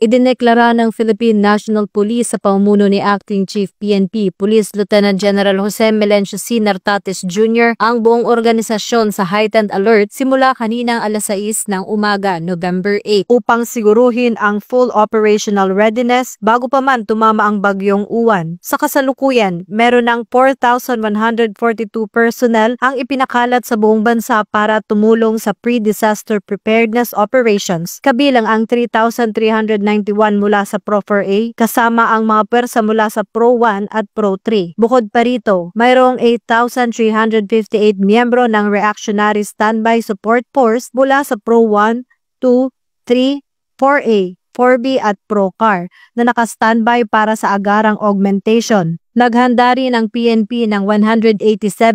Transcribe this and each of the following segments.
Idineklara ng Philippine National Police sa pamumuno ni Acting Chief PNP Police Lieutenant General Jose Melencio C. Nartates Jr. ang buong organisasyon sa heightened alert simula kaninang alas 6 ng umaga, November 8, upang siguruhin ang full operational readiness bago pa man tumama ang bagyong Uwan. Sa kasalukuyan, meron ng 4,142 personnel ang ipinakalat sa buong bansa para tumulong sa pre-disaster preparedness operations, kabilang ang 3,391 mula sa Pro 4A, kasama ang mga pwersa mula sa Pro 1 at Pro 3. Bukod pa rito, mayroong 8,358 miyembro ng Reactionary Standby Support Force mula sa Pro 1, 2, 3, 4A, 4B at Pro Car na naka-standby para sa agarang augmentation. Naghanda rin ang PNP ng 187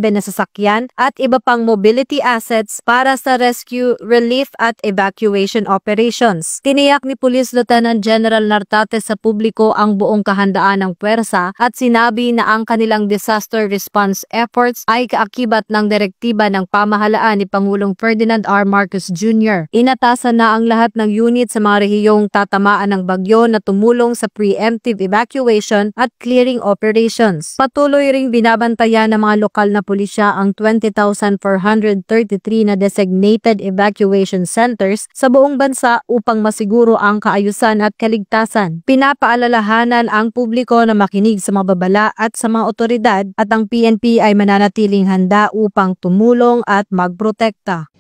na sasakyan at iba pang mobility assets para sa rescue, relief at evacuation operations. Tiniyak ni Police Lieutenant General Nartates sa publiko ang buong kahandaan ng puwersa at sinabi na ang kanilang disaster response efforts ay kaakibat ng direktiba ng pamahalaan ni Pangulong Ferdinand R. Marcos Jr. Inatasan na ang lahat ng unit sa mga rehiyong tatamaan ng bagyo na tumulong sa preemptive evacuation at clearing operations. Patuloy ring binabantayan ng mga lokal na pulisya ang 20,433 na designated evacuation centers sa buong bansa upang masiguro ang kaayusan at kaligtasan. Pinapaalalahanan ang publiko na makinig sa mga babala at sa mga otoridad at ang PNP ay mananatiling handa upang tumulong at magprotekta.